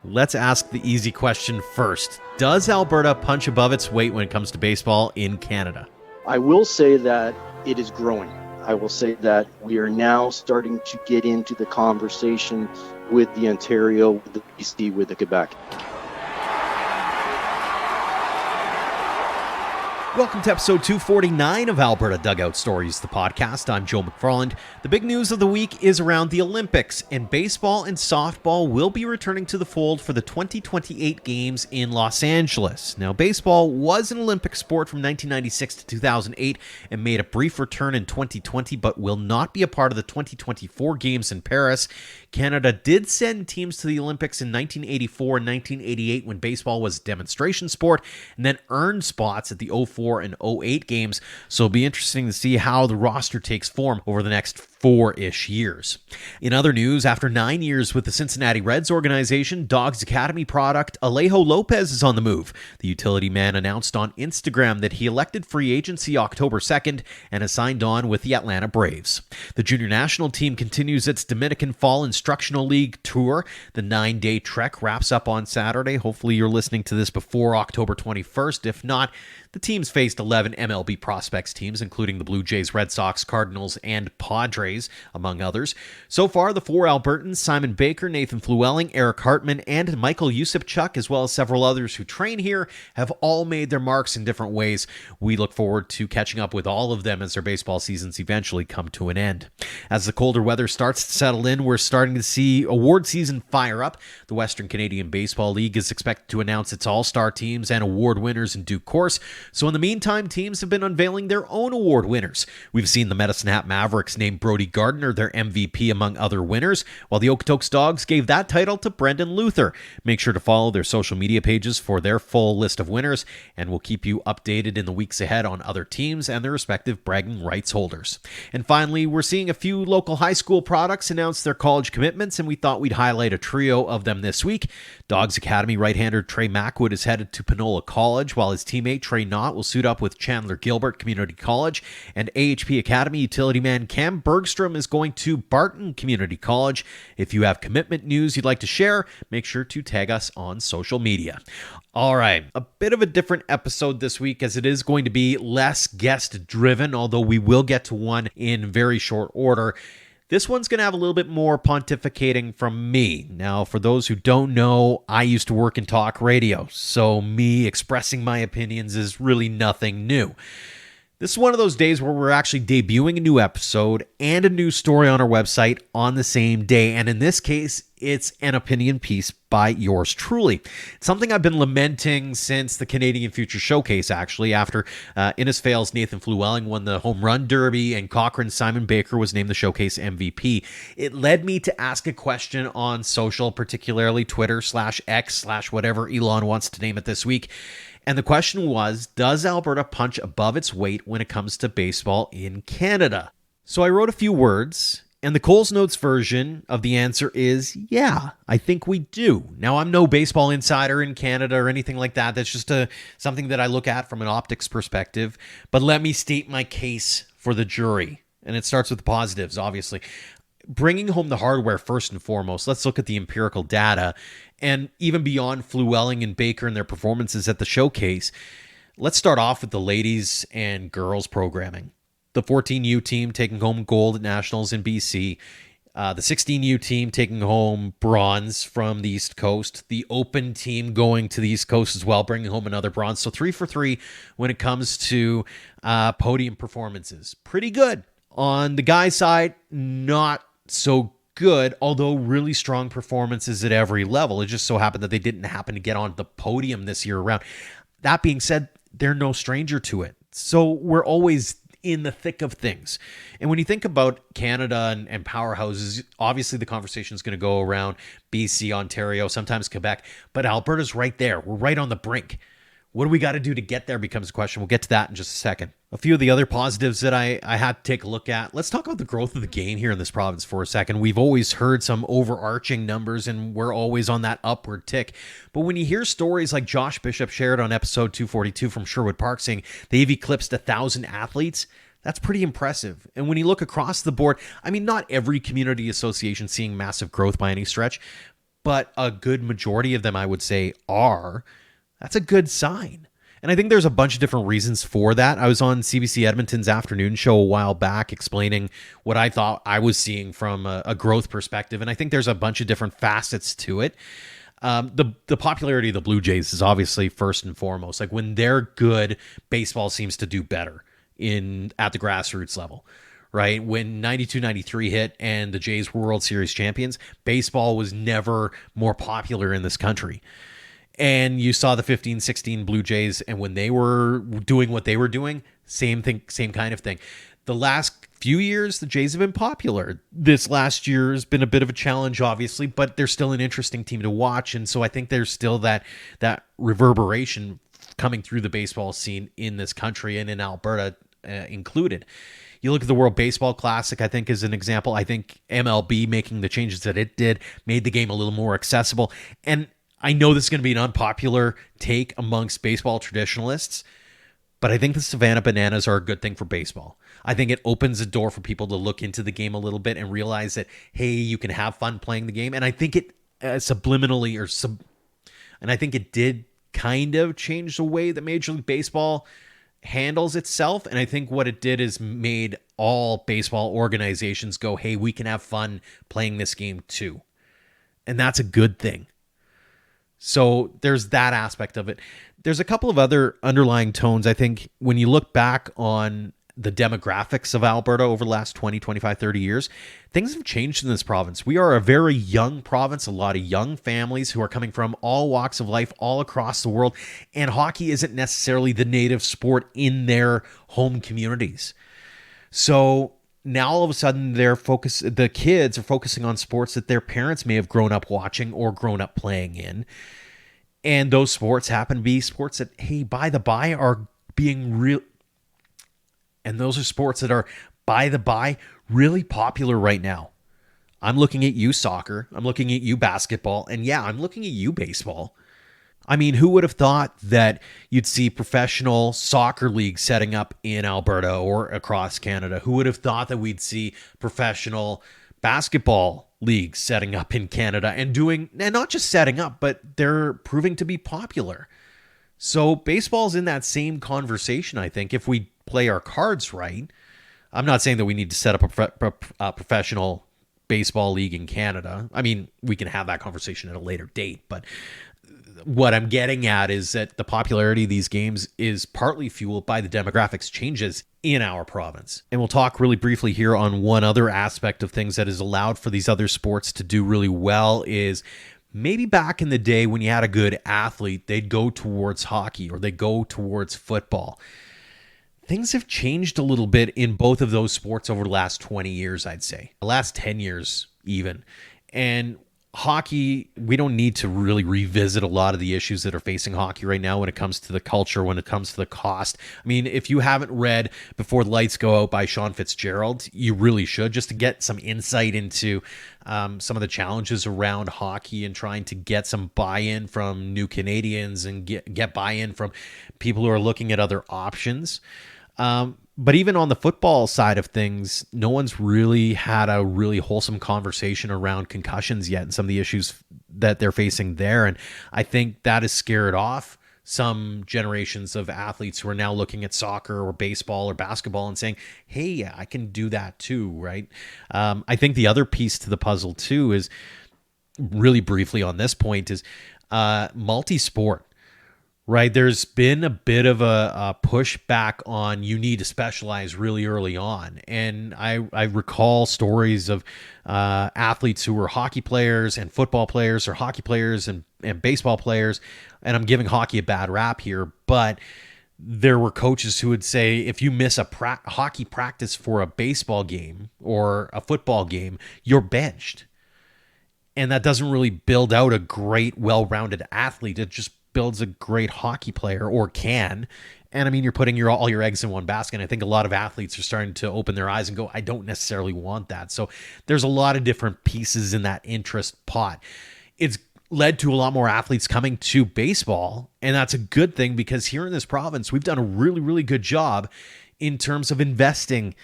Let's ask the easy question first. Does Alberta punch above its weight when it comes to baseball in Canada? I will say that it is growing. I will say that we are now starting to get into the conversation with the Ontario, with the BC, with the Quebec. Welcome to episode 249 of Alberta Dugout Stories, the podcast. I'm Joe McFarland. The big news of the week is around the Olympics, and baseball and softball will be returning to the fold for the 2028 games in Los Angeles. Now, baseball was an Olympic sport from 1996 to 2008 and made a brief return in 2020, but will not be a part of the 2024 games in Paris. Canada did send teams to the Olympics in 1984 and 1988 when baseball was a demonstration sport, and then earned spots at the 04 and 08 games, so it'll be interesting to see how the roster takes form over the next 4-ish years. In other news, after 9 years with the Cincinnati Reds organization, Dogs Academy product Alejo Lopez is on the move. The utility man announced on Instagram that he elected free agency October 2nd and has signed on with the Atlanta Braves. The junior national team continues its Dominican Fall Instructional League tour. The 9-day trek wraps up on Saturday. Hopefully you're listening to this before October 21st. If not, the teams faced 11 MLB prospects teams, including the Blue Jays, Red Sox, Cardinals, and Padres, among others. So far, the 4 Albertans, Simon Baker, Nathan Flewelling, Eric Hartman, and Michael Yusupchuk, as well as several others who train here, have all made their marks in different ways. We look forward to catching up with all of them as their baseball seasons eventually come to an end. As the colder weather starts to settle in, we're starting to see award season fire up. The Western Canadian Baseball League is expected to announce its all-star teams and award winners in due course. So in the meantime, teams have been unveiling their own award winners. We've seen the Medicine Hat Mavericks name Brody Gardner their MVP among other winners, while the Okotoks Dogs gave that title to Brendan Luther. Make sure to follow their social media pages for their full list of winners, and we'll keep you updated in the weeks ahead on other teams and their respective bragging rights holders. And finally, we're seeing a few local high school products announce their college commitments, and we thought we'd highlight a trio of them this week. Dogs Academy right-hander Trey Mackwood is headed to Panola College, while his teammate Trey Knott will suit up with Chandler Gilbert Community College, and AHP Academy utility man Cam Bergstrom is going to Barton Community College. If you have commitment news you'd like to share, make sure to tag us on social media. All right, a bit of a different episode this week as it is going to be less guest-driven, although we will get to one in very short order. This one's going to have a little bit more pontificating from me. Now, for those who don't know, I used to work in talk radio, so me expressing my opinions is really nothing new. This is one of those days where we're actually debuting a new episode and a new story on our website on the same day, and in this case, it's an opinion piece by yours truly. It's something I've been lamenting since the Canadian Future Showcase, actually, after Innisfail's Nathan Flewelling won the Home Run Derby and Cochrane's Simon Baker was named the Showcase MVP. It led me to ask a question on social, particularly Twitter/X/whatever Elon wants to name it this week. And the question was, does Alberta punch above its weight when it comes to baseball in Canada? So I wrote a few words, and the Coles Notes version of the answer is, yeah, I think we do. Now, I'm no baseball insider in Canada or anything like that. That's just something that I look at from an optics perspective. But let me state my case for the jury. And it starts with the positives, obviously. Bringing home the hardware first and foremost, let's look at the empirical data. And even beyond Flewelling and Baker and their performances at the showcase, let's start off with the ladies and girls programming. The 14U team taking home gold at Nationals in BC. The 16U team taking home bronze from the East Coast. The Open team going to the East Coast as well, bringing home another bronze. So 3 for 3 when it comes to podium performances. Pretty good. On the guys' side, not so good, although really strong performances at every level. It just so happened that they didn't happen to get on the podium this year around. That being said, they're no stranger to it. So we're always in the thick of things. And when you think about Canada and powerhouses, obviously the conversation is going to go around BC, Ontario, sometimes Quebec, but Alberta's right there. We're right on the brink. What do we got to do to get there becomes a question. We'll get to that in just a second. A few of the other positives that I had to take a look at. Let's talk about the growth of the game here in this province for a second. We've always heard some overarching numbers, and we're always on that upward tick. But when you hear stories like Josh Bishop shared on episode 242 from Sherwood Park saying they've eclipsed 1,000 athletes, that's pretty impressive. And when you look across the board, I mean, not every community association seeing massive growth by any stretch, but a good majority of them, I would say, are. That's a good sign. And I think there's a bunch of different reasons for that. I was on CBC Edmonton's afternoon show a while back explaining what I thought I was seeing from a growth perspective. And I think there's a bunch of different facets to it. The popularity of the Blue Jays is obviously first and foremost. Like when they're good, baseball seems to do better at the grassroots level, right? When 92-93 hit and the Jays were World Series champions, baseball was never more popular in this country. And you saw the 15-16 Blue Jays, and when they were doing what they were doing, same thing, same kind of thing. The last few years, the Jays have been popular. This last year has been a bit of a challenge, obviously, but they're still an interesting team to watch. And so I think there's still that reverberation coming through the baseball scene in this country and in Alberta included. You look at the World Baseball Classic, I think, as an example. I think MLB making the changes that it did made the game a little more accessible. And I know this is going to be an unpopular take amongst baseball traditionalists, but I think the Savannah Bananas are a good thing for baseball. I think it opens the door for people to look into the game a little bit and realize that, hey, you can have fun playing the game. And I think it and I think it did kind of change the way that Major League Baseball handles itself. And I think what it did is made all baseball organizations go, hey, we can have fun playing this game too. And that's a good thing. So there's that aspect of it. There's a couple of other underlying tones. I think when you look back on the demographics of Alberta over the last 20, 25, 30 years, things have changed in this province. We are a very young province, a lot of young families who are coming from all walks of life all across the world. And hockey isn't necessarily the native sport in their home communities. So now all of a sudden the kids are focusing on sports that their parents may have grown up watching or grown up playing in. And those sports happen to be sports that, hey, by the by, are being real. And those are sports that are, by the by, really popular right now. I'm looking at you, soccer. I'm looking at you, basketball. And yeah, I'm looking at you, baseball. I mean, who would have thought that you'd see professional soccer leagues setting up in Alberta or across Canada? Who would have thought that we'd see professional basketball leagues setting up in Canada and not just setting up, but they're proving to be popular. So baseball's in that same conversation, I think, if we play our cards right. I'm not saying that we need to set up a professional baseball league in Canada. I mean, we can have that conversation at a later date, but what I'm getting at is that the popularity of these games is partly fueled by the demographics changes in our province. And we'll talk really briefly here on one other aspect of things that has allowed for these other sports to do really well is maybe back in the day when you had a good athlete, they'd go towards hockey or they'd go towards football. Things have changed a little bit in both of those sports over the last 20 years, I'd say. The last 10 years even. And hockey, we don't need to really revisit a lot of the issues that are facing hockey right now when it comes to the culture, when it comes to the cost. I mean, if you haven't read Before the Lights Go Out by Sean Fitzgerald, you really should, just to get some insight into some of the challenges around hockey and trying to get some buy-in from new Canadians and get buy-in from people who are looking at other options. But even on the football side of things, no one's really had a really wholesome conversation around concussions yet and some of the issues that they're facing there. And I think that has scared off some generations of athletes who are now looking at soccer or baseball or basketball and saying, hey, yeah, I can do that too, right? I think the other piece to the puzzle too is, really briefly on this point, is multi-sport. Right, there's been a bit of a pushback on you need to specialize really early on. And I recall stories of athletes who were hockey players and football players or hockey players and baseball players. And I'm giving hockey a bad rap here, but there were coaches who would say, if you miss a hockey practice for a baseball game or a football game, you're benched. And that doesn't really build out a great, well-rounded athlete. It just builds a great hockey player, or can. And I mean, you're putting all your eggs in one basket. And I think a lot of athletes are starting to open their eyes and go, I don't necessarily want that. So there's a lot of different pieces in that interest pot. It's led to a lot more athletes coming to baseball. And that's a good thing, because here in this province, we've done a really, really good job in terms of investing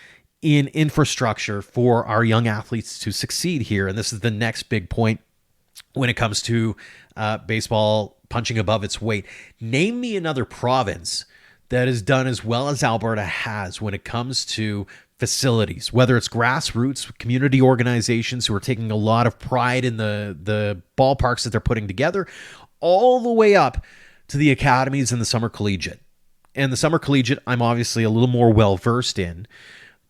in infrastructure for our young athletes to succeed here. And this is the next big point when it comes to baseball punching above its weight. Name me another province that has done as well as Alberta has when it comes to facilities, whether it's grassroots community organizations who are taking a lot of pride in the ballparks that they're putting together, all the way up to the academies and the summer collegiate. And the summer collegiate, I'm obviously a little more well-versed in,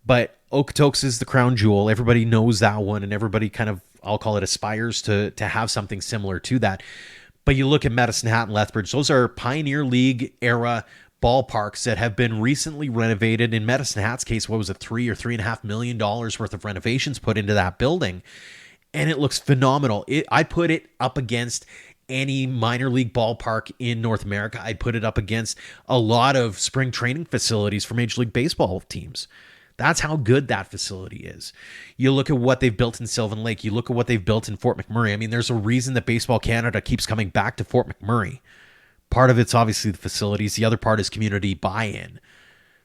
but Okotoks is the crown jewel. Everybody knows that one, and everybody kind of, I'll call it, aspires to have something similar to that. But you look at Medicine Hat and Lethbridge, those are Pioneer League era ballparks that have been recently renovated. In Medicine Hat's case, what was it, $3 or $3.5 million worth of renovations put into that building, and it looks phenomenal. I'd put it up against any minor league ballpark in North America. I'd put it up against a lot of spring training facilities for Major League Baseball teams. That's how good that facility is. You look at what they've built in Sylvan Lake. You look at what they've built in Fort McMurray. I mean, there's a reason that Baseball Canada keeps coming back to Fort McMurray. Part of it's obviously the facilities. The other part is community buy-in.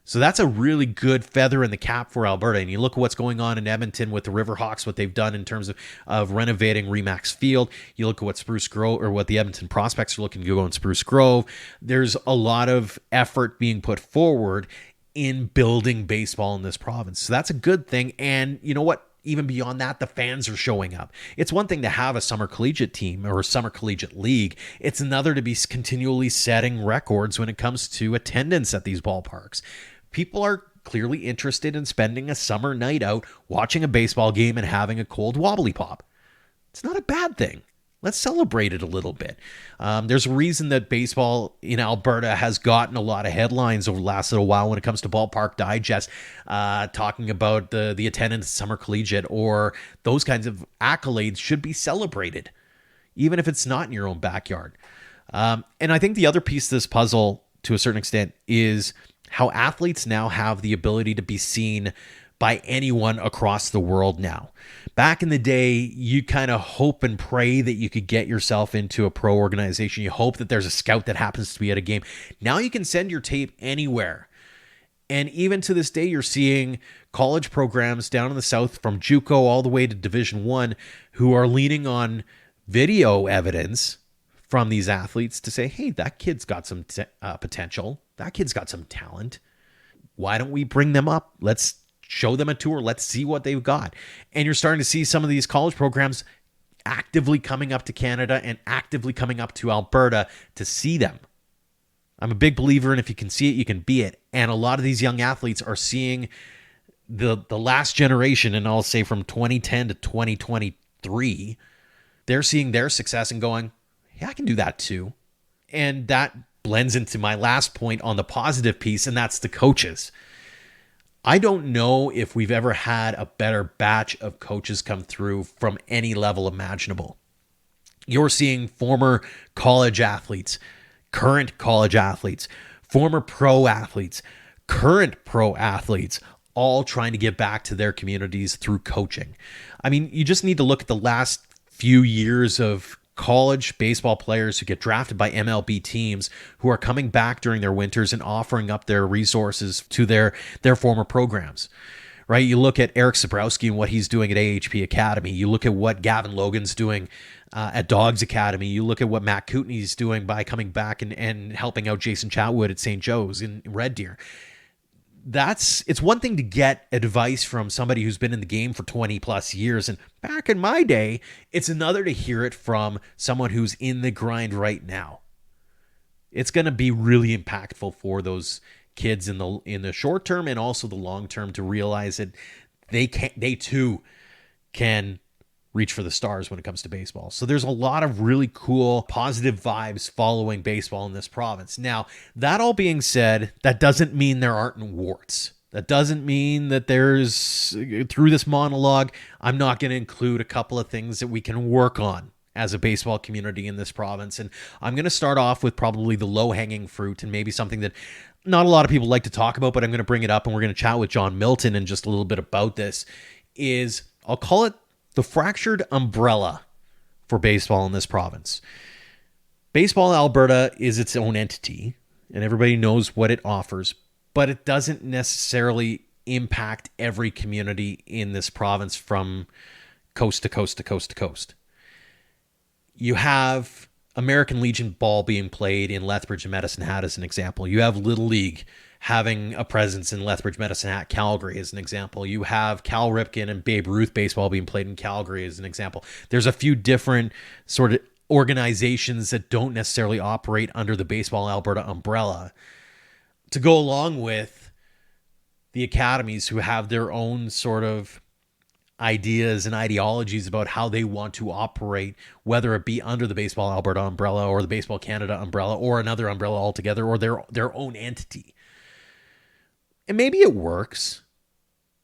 So that's a really good feather in the cap for Alberta. And you look at what's going on in Edmonton with the Riverhawks, what they've done in terms of renovating Remax Field. You look at what Spruce Grove, or what the Edmonton Prospects are looking to go in Spruce Grove. There's a lot of effort being put forward in building baseball in this province. So that's a good thing. And you know what? Even beyond that, the fans are showing up. It's one thing to have a summer collegiate team or a summer collegiate league. It's another to be continually setting records when it comes to attendance at these ballparks. People are clearly interested in spending a summer night out, watching a baseball game, and having a cold wobbly pop. It's not a bad thing. Let's celebrate it a little bit. There's a reason that baseball in Alberta has gotten a lot of headlines over the last little while when it comes to Ballpark Digest, talking about the attendance at summer collegiate, or those kinds of accolades should be celebrated, even if it's not in your own backyard. And I think the other piece of this puzzle, to a certain extent, is how athletes now have the ability to be seen by anyone across the world now. Back in the day, you kind of hope and pray that you could get yourself into a pro organization. You hope that there's a scout that happens to be at a game. Now you can send your tape anywhere. And even to this day, you're seeing college programs down in the South, from JUCO all the way to Division I, who are leaning on video evidence from these athletes to say, hey, that kid's got some potential. That kid's got some talent. Why don't we bring them up? Let's show them a tour. Let's see what they've got. And you're starting to see some of these college programs actively coming up to Canada and actively coming up to Alberta to see them. I'm a big believer in, if you can see it, you can be it. And a lot of these young athletes are seeing the last generation, and I'll say from 2010 to 2023, they're seeing their success and going, yeah, I can do that too. And that blends into my last point on the positive piece, and that's the coaches. I don't know if we've ever had a better batch of coaches come through from any level imaginable. You're seeing former college athletes, current college athletes, former pro athletes, current pro athletes, all trying to get back to their communities through coaching. I mean, you just need to look at the last few years of college baseball players who get drafted by MLB teams, who are coming back during their winters and offering up their resources to their former programs, right? You look at Eric Sabrowski and what he's doing at AHP Academy. You look at what Gavin Logan's doing at Dogs Academy. You look at what Matt Kootenay's doing by coming back and helping out Jason Chatwood at St. Joe's in Red Deer. It's one thing to get advice from somebody who's been in the game for 20 plus years. And back in my day, it's another to hear it from someone who's in the grind right now. It's going to be really impactful for those kids in the short term and also the long term to realize that they too can reach for the stars when it comes to baseball. So there's a lot of really cool, positive vibes following baseball in this province. Now, that all being said, that doesn't mean there aren't warts. That doesn't mean that through this monologue, I'm not going to include a couple of things that we can work on as a baseball community in this province. And I'm going to start off with probably the low-hanging fruit, and maybe something that not a lot of people like to talk about, but I'm going to bring it up, and we're going to chat with John Milton in just a little bit about this, is I'll call it the fractured umbrella for baseball in this province. Baseball in Alberta is its own entity, and everybody knows what it offers, but it doesn't necessarily impact every community in this province from coast to coast to coast to coast. You have American Legion ball being played in Lethbridge and Medicine Hat as an example. You have Little League having a presence in Lethbridge, Medicine Hat, Calgary as an example. You have Cal Ripken and Babe Ruth baseball being played in Calgary as an example. There's a few different sort of organizations that don't necessarily operate under the Baseball Alberta umbrella to go along with the academies who have their own sort of ideas and ideologies about how they want to operate, whether it be under the Baseball Alberta umbrella or the Baseball Canada umbrella or another umbrella altogether or their own entity. And maybe it works,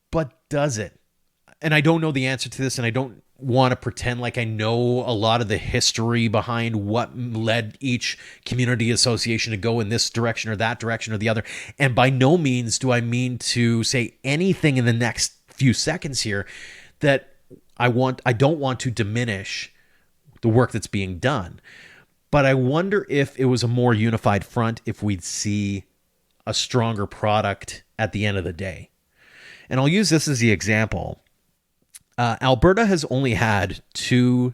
but does it? And I don't know the answer to this, and I don't want to pretend like I know a lot of the history behind what led each community association to go in this direction or that direction or the other. And by no means do I mean to say anything in the next few seconds here that I don't want to diminish the work that's being done. But I wonder if it was a more unified front, if we'd see a stronger product at the end of the day. And I'll use this as the example. Alberta has only had 2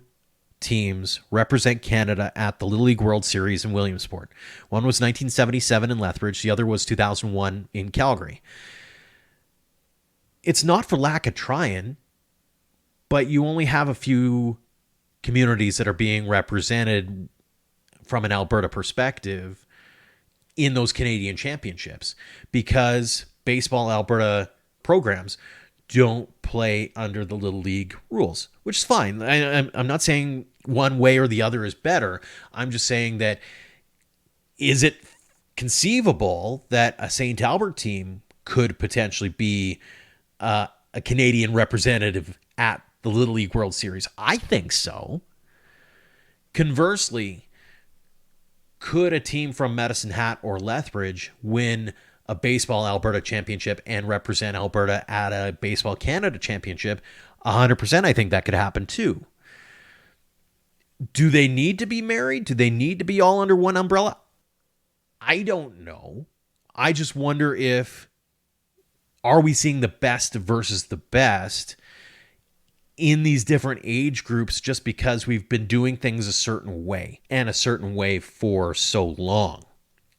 teams represent Canada at the Little League World Series in Williamsport. One was 1977 in Lethbridge. The other was 2001 in Calgary. It's not for lack of trying, but you only have a few communities that are being represented from an Alberta perspective in those Canadian championships because Baseball Alberta programs don't play under the Little League rules, which is fine. I'm not saying one way or the other is better. I'm just saying that is it conceivable that a St. Albert team could potentially be a Canadian representative at the Little League World Series? I think so. Conversely, could a team from Medicine Hat or Lethbridge win a Baseball Alberta championship and represent Alberta at a Baseball Canada championship? 100% I think that could happen too. Do they need to be married? Do they need to be all under one umbrella? I don't know. I just wonder if, are we seeing the best versus the best in these different age groups just because we've been doing things a certain way and a certain way for so long?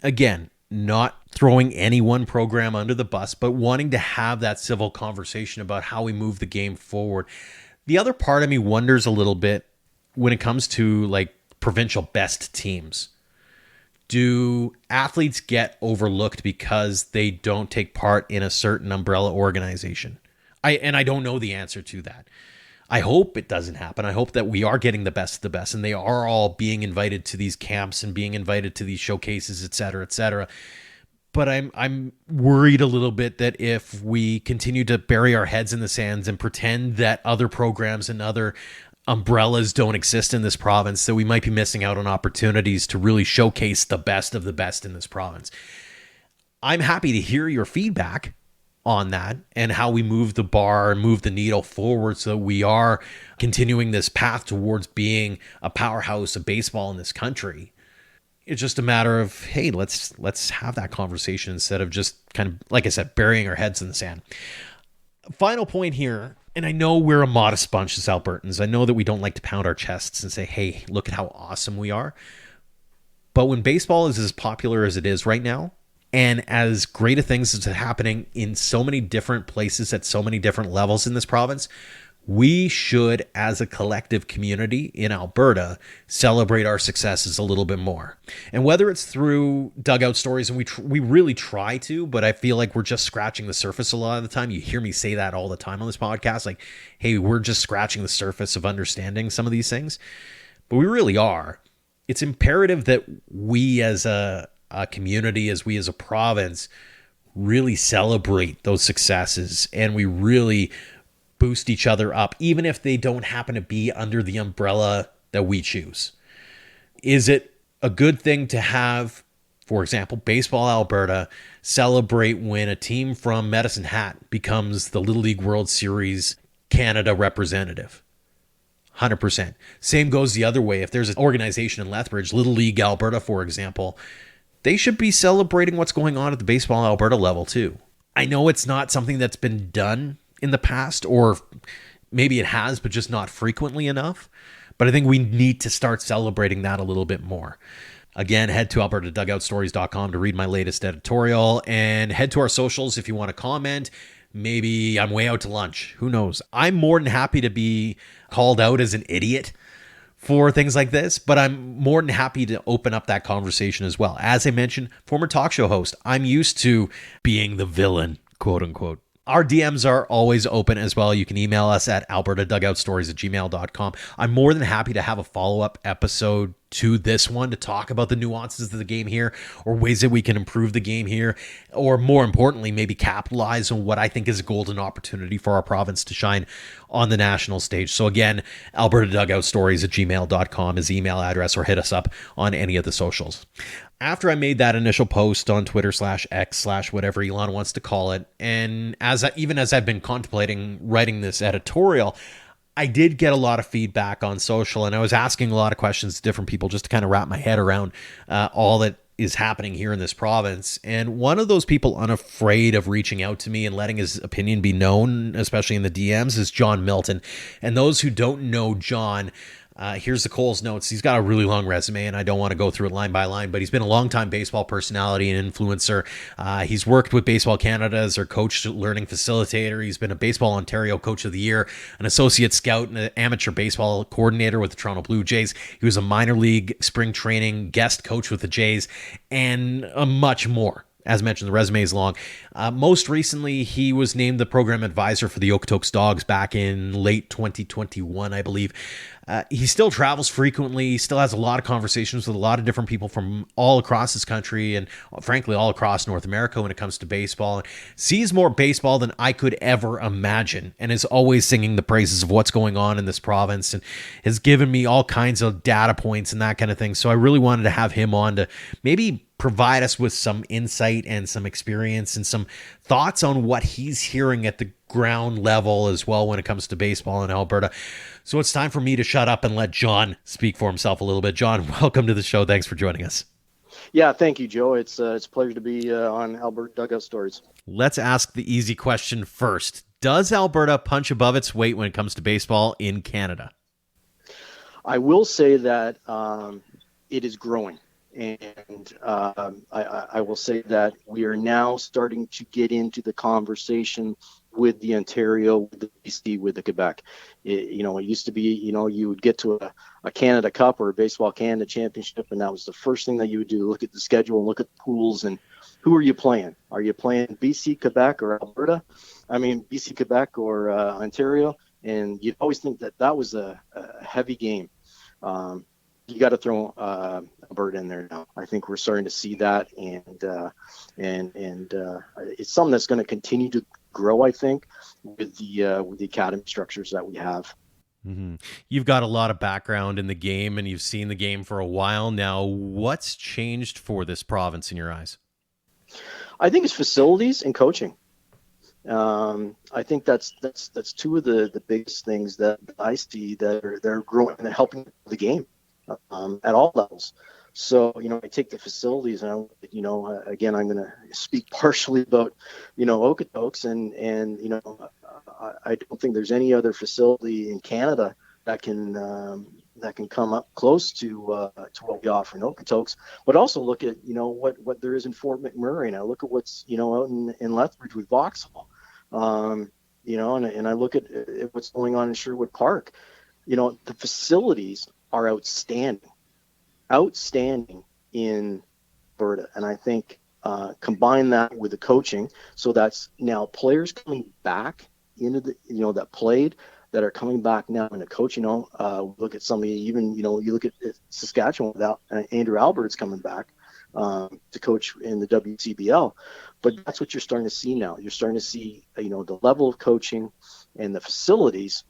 Again, not throwing any one program under the bus, but wanting to have that civil conversation about how we move the game forward. The other part of me wonders a little bit when it comes to like provincial best teams. Do athletes get overlooked because they don't take part in a certain umbrella organization? I don't know the answer to that. I hope it doesn't happen. I hope that we are getting the best of the best and they are all being invited to these camps and being invited to these showcases, et cetera, et cetera. But I'm worried a little bit that if we continue to bury our heads in the sands and pretend that other programs and other umbrellas don't exist in this province, that we might be missing out on opportunities to really showcase the best of the best in this province. I'm happy to hear your feedback on that and how we move the bar and move the needle forward so we are continuing this path towards being a powerhouse of baseball in this country. It's just a matter of, hey, let's have that conversation instead of just kind of, like I said, burying our heads in the sand. Final point here, and I know we're a modest bunch as Albertans. I know that we don't like to pound our chests and say, hey, look at how awesome we are. But when baseball is as popular as it is right now, and as great of things as happening in so many different places at so many different levels in this province, we should, as a collective community in Alberta, celebrate our successes a little bit more. And whether it's through dugout stories, and we really try to, but I feel like we're just scratching the surface a lot of the time. You hear me say that all the time on this podcast, like, hey, we're just scratching the surface of understanding some of these things. But we really are. It's imperative that we as a community, as we as a province, really celebrate those successes and we really boost each other up, even if they don't happen to be under the umbrella that we choose. Is it a good thing to have, for example, Baseball Alberta celebrate when a team from Medicine Hat becomes the Little League World Series Canada representative? 100%. Same goes the other way. If there's an organization in Lethbridge, Little League Alberta, for example, they should be celebrating what's going on at the Baseball Alberta level too. I know it's not something that's been done in the past, or maybe it has, but just not frequently enough. But I think we need to start celebrating that a little bit more. Again, head to albertadugoutstories.com to read my latest editorial, and head to our socials if you want to comment. Maybe I'm way out to lunch. Who knows? I'm more than happy to be called out as an idiot for things like this, but I'm more than happy to open up that conversation as well. As I mentioned, former talk show host, I'm used to being the villain, quote unquote. Our DMs are always open as well. You can email us at albertadugoutstories@gmail.com. I'm more than happy to have a follow-up episode to this one to talk about the nuances of the game here, or ways that we can improve the game here, or more importantly, maybe capitalize on what I think is a golden opportunity for our province to shine on the national stage. So again, albertadugoutstories@gmail.com is the email address, or hit us up on any of the socials. After I made that initial post on Twitter/X/whatever Elon wants to call it, and even as I've been contemplating writing this editorial, I did get a lot of feedback on social, and I was asking a lot of questions to different people just to kind of wrap my head around all that is happening here in this province. And one of those people unafraid of reaching out to me and letting his opinion be known, especially in the DMs, is John Milton. And those who don't know John, here's the Coles notes. He's got a really long resume, and I don't want to go through it line by line, but he's been a longtime baseball personality and influencer. He's worked with Baseball Canada as their coach, learning facilitator. He's been a Baseball Ontario Coach of the Year, an associate scout, and an amateur baseball coordinator with the Toronto Blue Jays. He was a minor league spring training guest coach with the Jays, and much more. As mentioned, the resume is long. Most recently, he was named the program advisor for the Okotoks Dogs back in late 2021, I believe. He still travels frequently. He still has a lot of conversations with a lot of different people from all across this country and, frankly, all across North America when it comes to baseball. And sees more baseball than I could ever imagine, and is always singing the praises of what's going on in this province, and has given me all kinds of data points and that kind of thing. So I really wanted to have him on to maybe provide us with some insight and some experience and some thoughts on what he's hearing at the ground level as well when it comes to baseball in Alberta. So it's time for me to shut up and let John speak for himself a little bit. John, welcome to the show. Thanks for joining us. Yeah, thank you, Joe. It's a pleasure to be on Alberta Dugout Stories. Let's ask the easy question first. Does Alberta punch above its weight when it comes to baseball in Canada? I will say that it is growing. And I will say that we are now starting to get into the conversation with the Ontario, with the BC, with the Quebec. It used to be, you would get to a Canada Cup or a Baseball Canada Championship, and that was the first thing that you would do, look at the schedule and look at the pools and who are you playing? Are you playing BC, Quebec, or Alberta? I mean, BC, Quebec, or Ontario? And you'd always think that was a heavy game. You got to throw Alberta in there now. I think we're starting to see that, and it's something that's going to continue to grow. I think with the academy structures that we have. Mm-hmm. You've got a lot of background in the game, and you've seen the game for a while now. What's changed for this province in your eyes? I think it's facilities and coaching. I think that's two of the biggest things that I see that are growing and helping the game. At all levels. So, I take the facilities and, again, I'm going to speak partially about, Okotoks and I don't think there's any other facility in Canada that can come up close to what we offer in Okotoks, but also look at, what there is in Fort McMurray. And I look at what's, out in Lethbridge with Vauxhall, and I look at what's going on in Sherwood Park. The facilities are outstanding in Alberta. And I think combine that with the coaching, so that's now players coming back into the, that played, that are coming back now in the coach. Look at somebody, even, you look at Saskatchewan without Andrew Albert's coming back to coach in the WCBL. But that's what you're starting to see now. You're starting to see, the level of coaching and the facilities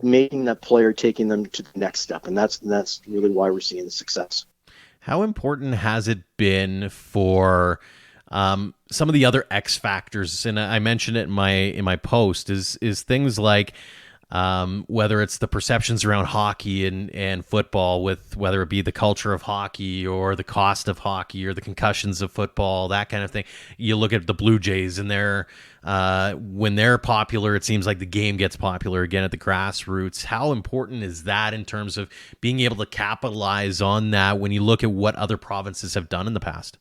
making that player, taking them to the next step. And that's really why we're seeing the success. How important has it been for some of the other X factors? And I mentioned it in my post is things like whether it's the perceptions around hockey and football, with whether it be the culture of hockey or the cost of hockey or the concussions of football, that kind of thing. You look at the Blue Jays and when they're popular, it seems like the game gets popular again at the grassroots. How important is that in terms of being able to capitalize on that when you look at what other provinces have done in the past?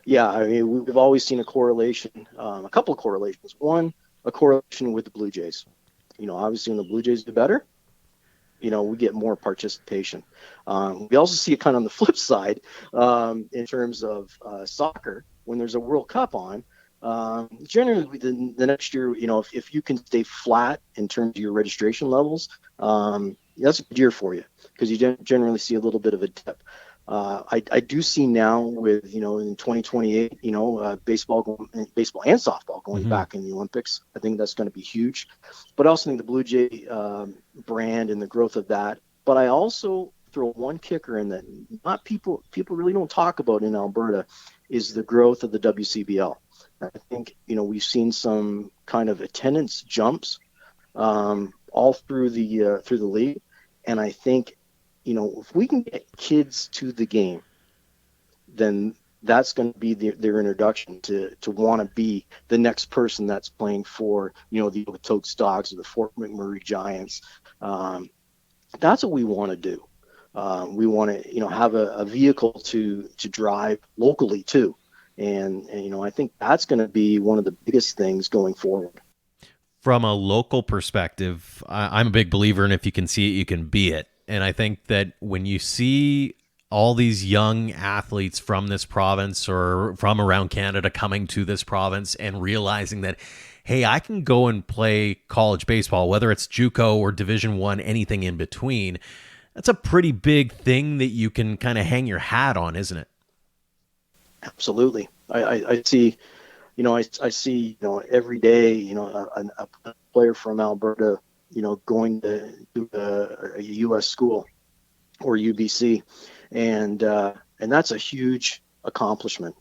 Yeah, I mean, we've always seen a correlation, a couple of correlations. One, a correlation with the Blue Jays. Obviously, when the Blue Jays do better, we get more participation. We also see it kind of on the flip side in terms of soccer. When there's a World Cup on, generally the next year, if you can stay flat in terms of your registration levels, that's a good year for you because you generally see a little bit of a dip. I do see now with, in 2028, baseball and softball going back in the Olympics. I think that's going to be huge. But I also think the Blue Jay brand and the growth of that. But I also throw one kicker in that not people really don't talk about in Alberta is the growth of the WCBL. I think, we've seen some kind of attendance jumps all through the league. And I think, if we can get kids to the game, then that's going to be their introduction to want to be the next person that's playing for, the Okotoks Dogs or the Fort McMurray Giants. That's what we want to do. We want to, have a vehicle to drive locally too. And, I think that's going to be one of the biggest things going forward. From a local perspective, I'm a big believer in if you can see it, you can be it. And I think that when you see all these young athletes from this province or from around Canada coming to this province and realizing that, hey, I can go and play college baseball, whether it's JUCO or Division I, anything in between, that's a pretty big thing that you can kind of hang your hat on, isn't it? Absolutely. I see, I see, every day, a player from Alberta, going to a U.S. school or UBC, and that's a huge accomplishment.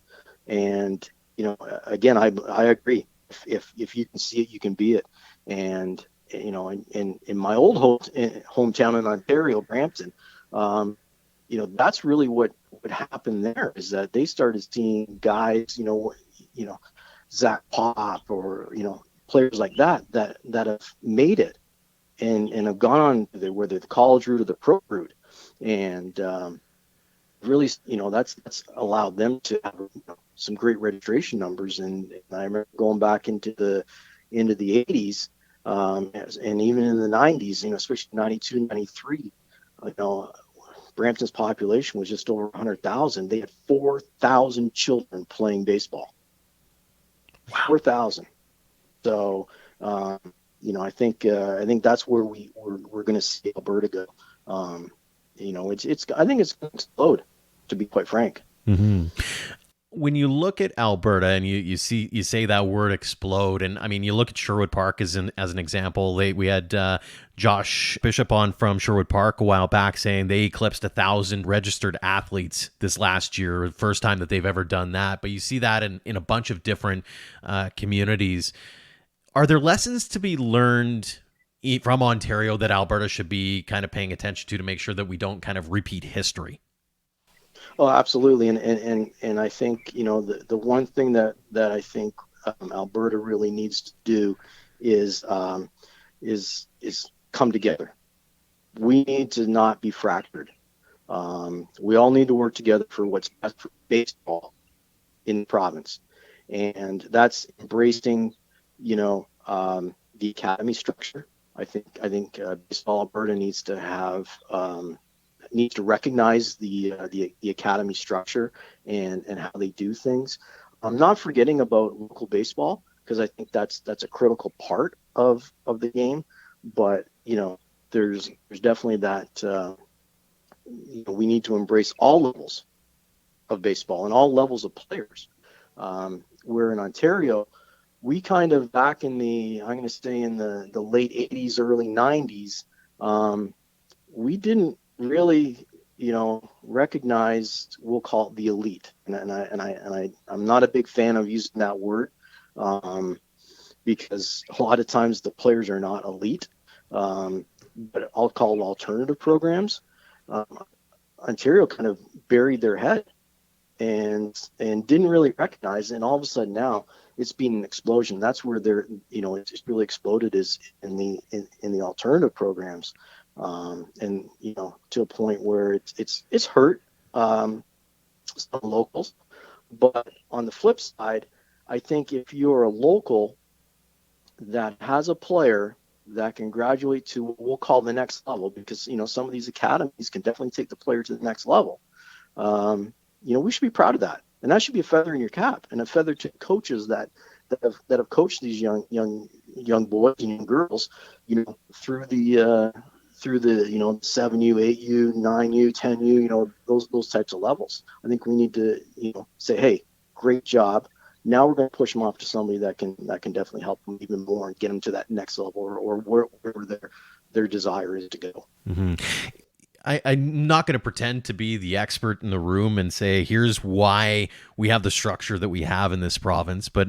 And again, I agree. If you can see it, you can be it. And in my old hometown in Ontario, Brampton, that's really what happened there is that they started seeing guys, Zach Pop or players like that have made it and have gone on whether the college route or the pro route, and really that's allowed them to have some great registration numbers. And I remember going back into the 80s and even in the 90s, especially 92, 93, Brampton's population was just over 100,000. They had 4,000 children playing baseball. Wow. 4,000. So, I think that's where we're going to see Alberta go. I think it's going to explode, to be quite frank. Mm-hmm. When you look at Alberta and you say that word explode, and I mean you look at Sherwood Park as an example. We had Josh Bishop on from Sherwood Park a while back saying they eclipsed 1,000 registered athletes this last year, first time that they've ever done that. But you see that in a bunch of different communities. Are there lessons to be learned from Ontario that Alberta should be kind of paying attention to make sure that we don't kind of repeat history? Oh, absolutely. And I think, the one thing that I think Alberta really needs to do is come together. We need to not be fractured. We all need to work together for what's best for baseball in the province. And that's embracing, the academy structure. I think Baseball Alberta needs to have needs to recognize the academy structure and how they do things. I'm not forgetting about local baseball because I think that's a critical part of the game. But there's definitely that we need to embrace all levels of baseball and all levels of players. Where in Ontario, we kind of back in I'm going to say in the late 80s, early 90s, we didn't really, recognize, we'll call it the elite. I'm not a big fan of using that word because a lot of times the players are not elite. but I'll call alternative programs. Um, Ontario kind of buried their head and didn't really recognize it. And all of a sudden now it's been an explosion. That's where they're, it's really exploded is in the alternative programs. And, to a point where it's hurt some locals. But on the flip side, I think if you're a local that has a player that can graduate to what we'll call the next level, because, some of these academies can definitely take the player to the next level. We should be proud of that, and that should be a feather in your cap and a feather to coaches that have coached these young boys and young girls, through the 7U, 8U, 9U, 10U, those types of levels. I think we need to say, hey, great job. Now we're going to push them off to somebody that can definitely help them even more and get them to that next level or wherever their desire is to go. Mm-hmm. I'm not going to pretend to be the expert in the room and say, here's why we have the structure that we have in this province. But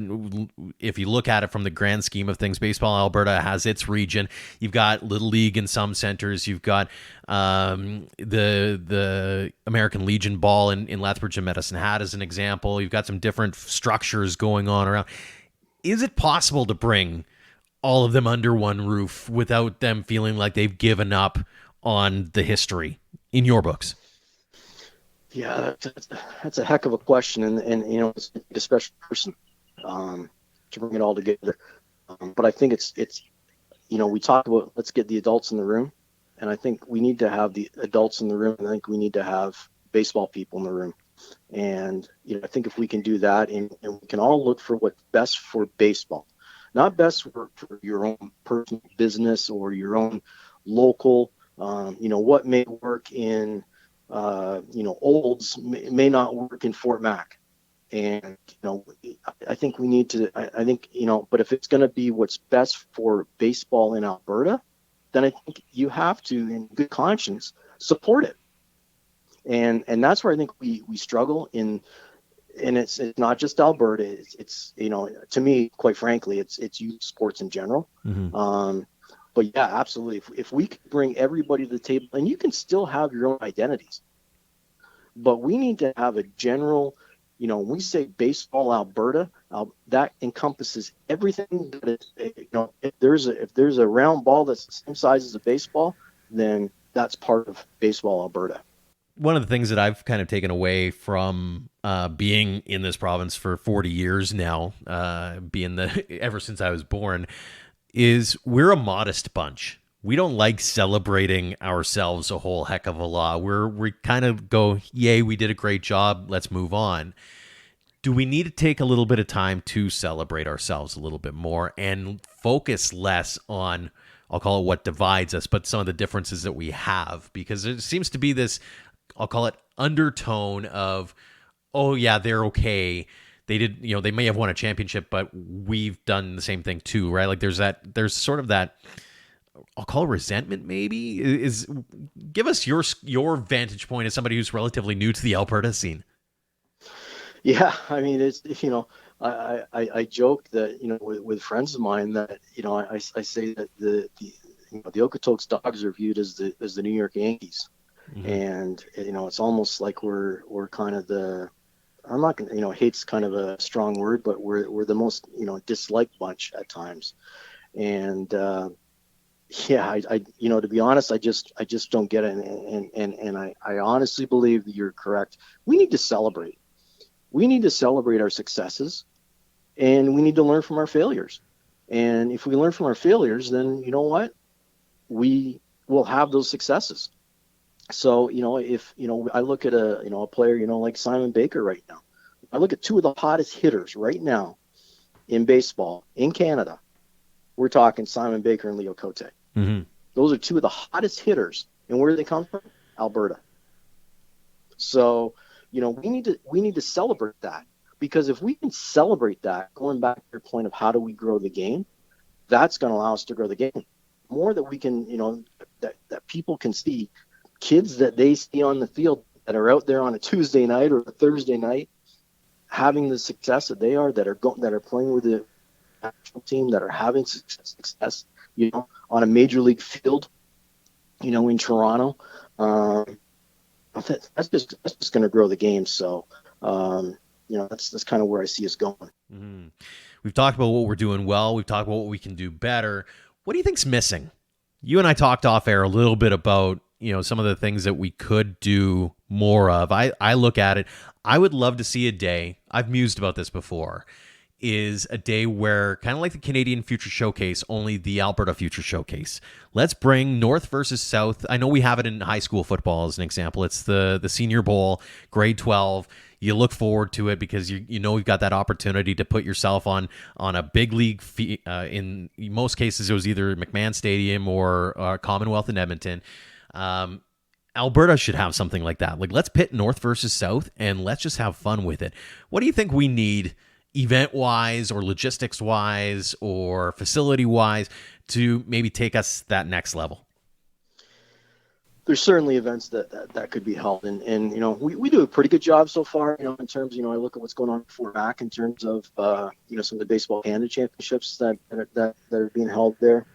if you look at it from the grand scheme of things, Baseball Alberta has its region. You've got Little League in some centers. You've got the American Legion ball in Lethbridge and Medicine Hat as an example. You've got some different structures going on around. Is it possible to bring all of them under one roof without them feeling like they've given up on the history in your books? Yeah, that's a heck of a question, and it's a special person to bring it all together. But I think it's we talk about let's get the adults in the room, and I think we need to have the adults in the room, and I think we need to have baseball people in the room, and I think if we can do that, and we can all look for what's best for baseball, not best for your own personal business or your own local. What may work in, Olds may not work in Fort Mac. And, I think we need to, I think, but if it's going to be what's best for baseball in Alberta, then I think you have to, in good conscience, support it. And that's where I think we struggle in, and it's not just Alberta. It's to me, quite frankly, it's youth sports in general. Mm-hmm. But yeah, absolutely. If we could bring everybody to the table, and you can still have your own identities, but we need to have a general, when we say Baseball Alberta, that encompasses everything that is, if there's a round ball that's the same size as a baseball, then that's part of Baseball Alberta. One of the things that I've kind of taken away from being in this province for 40 years now, ever since I was born, is we're a modest bunch. We don't like celebrating ourselves a whole heck of a lot. We kind of go, yay, we did a great job. Let's move on. Do we need to take a little bit of time to celebrate ourselves a little bit more and focus less on, I'll call it what divides us, but some of the differences that we have? Because there seems to be this, I'll call it undertone of, oh yeah, they're okay. They did, they may have won a championship, but we've done the same thing too, right? Like there's sort of that, I'll call it resentment maybe. Give us your vantage point as somebody who's relatively new to the Alberta scene. Yeah, I mean, it's, I joke that, with friends of mine that, I say that the Okotoks Dogs are viewed as the New York Yankees. Mm-hmm. And, it's almost like we're kind of I'm not going to, hate's kind of a strong word, but we're the most, disliked bunch at times. And, yeah, I to be honest, I just don't get it. And I honestly believe that you're correct. We need to celebrate. We need to celebrate our successes, and we need to learn from our failures. And if we learn from our failures, then you know what? We will have those successes. So, if, I look at a player, like Simon Baker right now. I look at two of the hottest hitters right now in baseball in Canada. We're talking Simon Baker and Leo Cote. Mm-hmm. Those are two of the hottest hitters. And where do they come from? Alberta. So, we need to celebrate that, because if we can celebrate that, going back to your point of how do we grow the game, that's going to allow us to grow the game. More that we can, that people can see kids that they see on the field that are out there on a Tuesday night or a Thursday night having the success that they are, that are playing with the national team, that are having success. on a major league field, in Toronto. Um, that's just going to grow the game. So, that's kind of where I see us going. Mhm. We've talked about what we're doing well. We've talked about what we can do better. What do you think's missing? You and I talked off air a little bit about, some of the things that we could do more of. I look at it. I would love to see a day. I've mused about this before. Is a day where, kind of like the Canadian Future Showcase, only the Alberta Future Showcase. Let's bring North versus South. I know we have it in high school football as an example. It's the Senior Bowl, grade 12. You look forward to it because you know you've got that opportunity to put yourself on a big league. In most cases, it was either McMahon Stadium or Commonwealth in Edmonton. Alberta should have something like that. Like, let's pit North versus South and let's just have fun with it. What do you think we need, event-wise or logistics-wise or facility-wise, to maybe take us that next level? There's certainly events that could be held, and we do a pretty good job so far. In terms, I look at what's going on for back in terms of some of the baseball Canada championships that are being held there.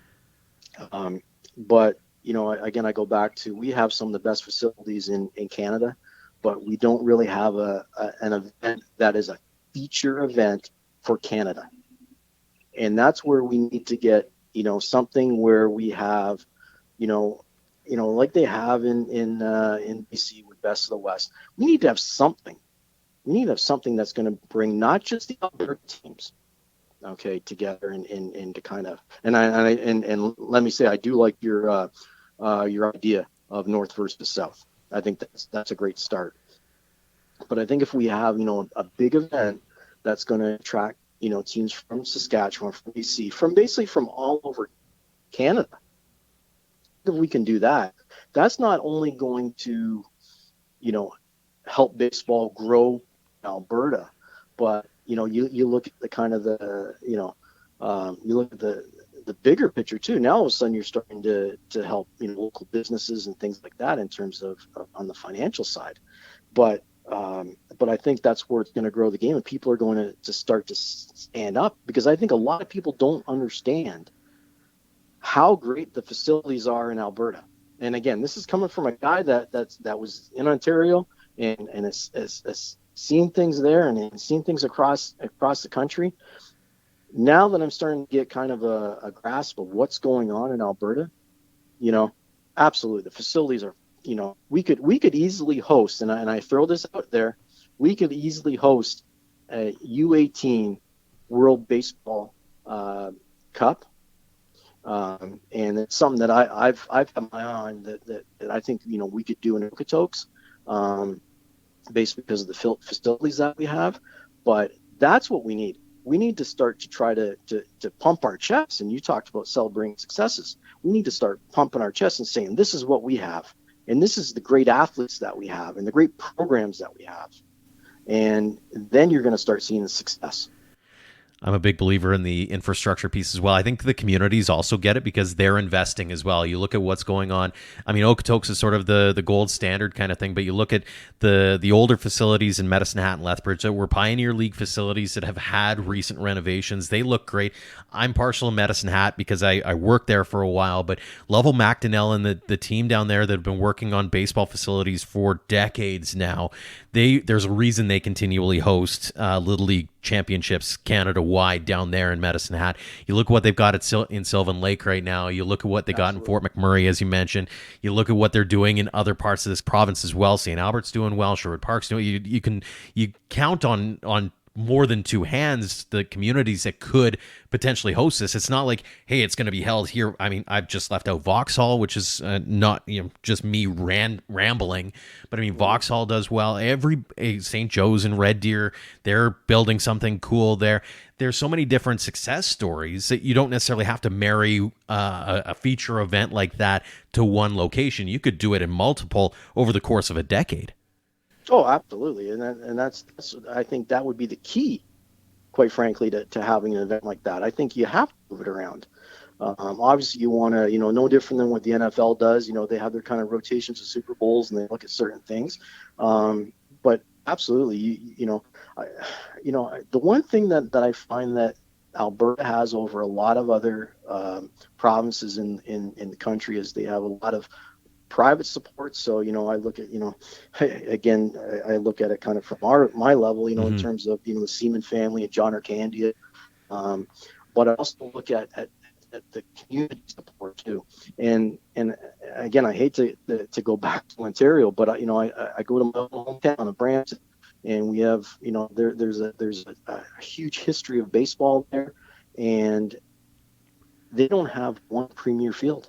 But again, I go back to, we have some of the best facilities in Canada, but we don't really have an event that is a feature event for Canada. And that's where we need to get, something where we have, like they have in BC with Best of the West. We need to have something. We need to have something that's going to bring not just the Alberta teams, okay, together and to kind of, and let me say, I do like your idea of North versus South. I think that's a great start. But I think if we have, a big event that's going to attract, teams from Saskatchewan, from BC, from all over Canada, if we can do that, that's not only going to, help baseball grow in Alberta, but, you look at the kind of you look at the bigger picture too. Now all of a sudden you're starting to help, local businesses and things like that in terms of on the financial side. But I think that's where it's going to grow the game, and people are going to start to stand up, because I think a lot of people don't understand how great the facilities are in Alberta. And again, this is coming from a guy that was in Ontario and has seen things there and seen things across the country. Now that I'm starting to get kind of a grasp of what's going on in Alberta, absolutely, the facilities are, we could easily host, and I throw this out there, we could easily host a U18 World Baseball Cup, and it's something that I've had my eye on that I think we could do in Okotoks, based because of the facilities that we have. But that's what we need. We need to start to try to pump our chests. And you talked about celebrating successes. We need to start pumping our chests and saying, this is what we have. And this is the great athletes that we have and the great programs that we have. And then you're going to start seeing the success. I'm a big believer in the infrastructure piece as well. I think the communities also get it because they're investing as well. You look at what's going on. I mean, Okotoks is sort of the gold standard kind of thing, but you look at the older facilities in Medicine Hat and Lethbridge that were Pioneer League facilities that have had recent renovations. They look great. I'm partial to Medicine Hat because I worked there for a while, but Lovell McDonnell and the team down there that have been working on baseball facilities for decades now, there's a reason they continually host Little League championships Canada-wide down there in Medicine Hat. You look at what they've got in Sylvan Lake right now. You look at what they got in Fort McMurray, as you mentioned. You look at what they're doing in other parts of this province as well. St. Albert's doing well. Sherwood Park's doing. You count on more than two hands the communities that could potentially host this. It's not like, hey, it's going to be held here. I mean, I've just left out Vauxhall, which is not just me rambling, but I mean, Vauxhall does well. St. Joe's and Red Deer, they're building something cool there. There's so many different success stories that you don't necessarily have to marry a feature event like that to one location. You could do it in multiple over the course of a decade. Oh, absolutely, and that's I think that would be the key, quite frankly, to having an event like that. I think you have to move it around. Obviously, you want to, no different than what the NFL does. They have their kind of rotations of Super Bowls and they look at certain things. But absolutely, the one thing that I find that Alberta has over a lot of other provinces in the country, is they have a lot of private support. So, I look at, again, I look at it kind of from my level, in terms of, the Seaman family and John Arcandia. But I also look at the community support too. And again, I hate to go back to Ontario, but I go to my hometown of Brampton, and we have, there's a huge history of baseball there, and they don't have one premier field.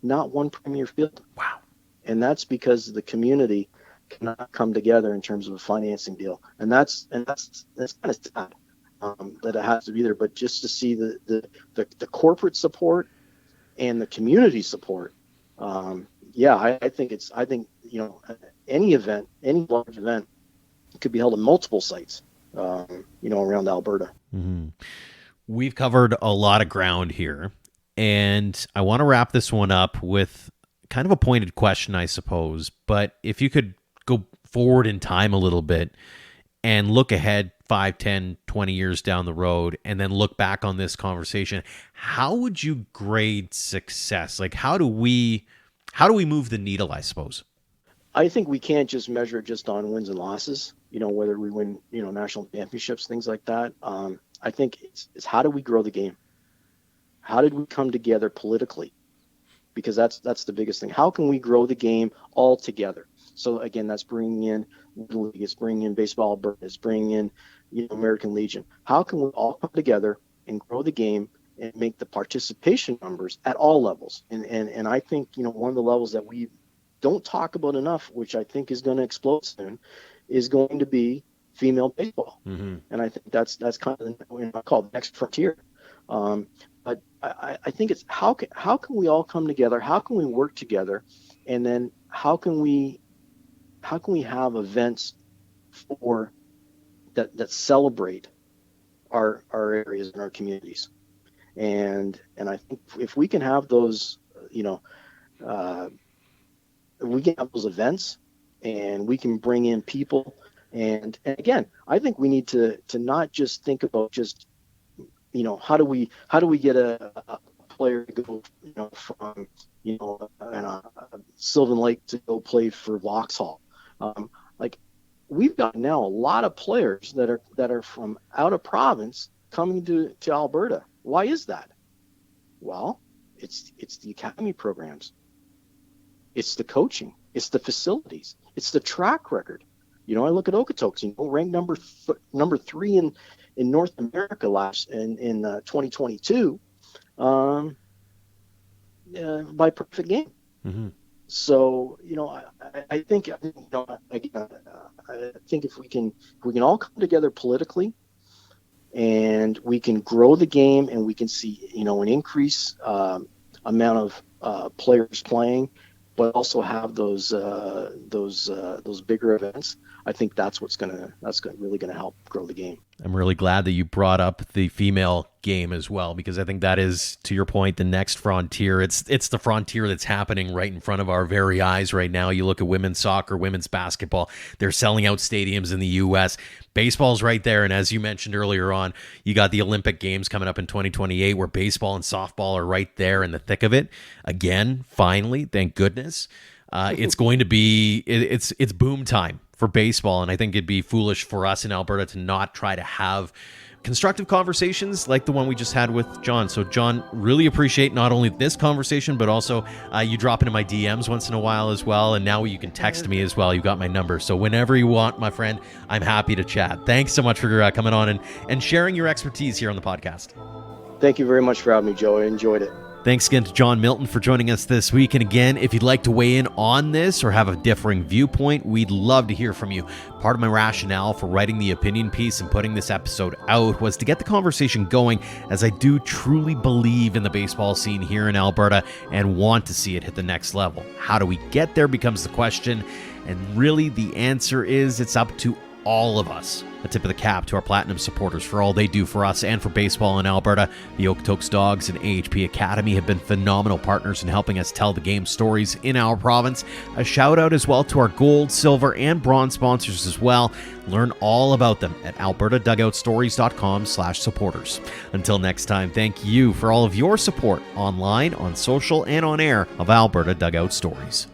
Not one premier field. Wow. And that's because the community cannot come together in terms of a financing deal. And that's kind of sad that it has to be there. But just to see the corporate support and the community support, I think any event, any large event, could be held in multiple sites, around Alberta. Mm-hmm. We've covered a lot of ground here, and I want to wrap this one up with kind of a pointed question, I suppose. But if you could go forward in time a little bit and look ahead 5, 10, 20 years down the road, and then look back on this conversation, how would you grade success? Like, how do we move the needle, I suppose? I think we can't just measure it just on wins and losses, whether we win, national championships, things like that. I think it's how do we grow the game? How did we come together politically? Because that's the biggest thing. How can we grow the game all together? So again, that's bringing in Little League, it's bringing in Baseball Alberta, it's bringing in American Legion. How can we all come together and grow the game and make the participation numbers at all levels? And I think one of the levels that we don't talk about enough, which I think is going to explode soon, is going to be female baseball. Mm-hmm. And I think that's kind of what I call the next frontier. But I think it's how can we all come together? How can we work together? And then how can we have events for that celebrate our areas and our communities? And I think if we can have those, if we can have those events, and we can bring in people, and again, I think we need to not just think about just, how do we get a player to go, from, Sylvan Lake to go play for Vauxhall. Like, we've got now a lot of players that are from out of province coming to Alberta. Why is that? Well, it's the academy programs. It's the coaching. It's the facilities. It's the track record. I look at Okotoks, ranked number 3 in North America in 2022 by perfect game. Mm-hmm. So I think if we can all come together politically, and we can grow the game, and we can see an increase amount of players playing, but also have those bigger events. I think that's really gonna help grow the game. I'm really glad that you brought up the female game as well, because I think that is, to your point, the next frontier. It's the frontier that's happening right in front of our very eyes right now. You look at women's soccer, women's basketball, they're selling out stadiums in the U.S. Baseball's right there, and as you mentioned earlier on, you got the Olympic Games coming up in 2028, where baseball and softball are right there in the thick of it. Again, finally, thank goodness. It's going to be it's boom time for baseball, and I think it'd be foolish for us in Alberta to not try to have constructive conversations like the one we just had with John. So John, really appreciate not only this conversation, but also you drop into my DMs once in a while as well, and now you can text me as well. You got my number, so whenever you want, my friend, I'm happy to chat. Thanks so much for coming on and sharing your expertise here on the podcast. Thank you very much for having me, Joe. I enjoyed it. Thanks again to John Milton for joining us this week. And again, if you'd like to weigh in on this or have a differing viewpoint, we'd love to hear from you. Part of my rationale for writing the opinion piece and putting this episode out was to get the conversation going, as I do truly believe in the baseball scene here in Alberta and want to see it hit the next level. How do we get there becomes the question. And really the answer is it's up to all of us. A tip of the cap to our Platinum supporters for all they do for us and for baseball in Alberta. The Okotoks Dogs and AHP Academy have been phenomenal partners in helping us tell the game stories in our province. A shout out as well to our gold, silver, and bronze sponsors as well. Learn all about them at albertadugoutstories.com/supporters. Until next time, thank you for all of your support online, on social, and on air of Alberta Dugout Stories.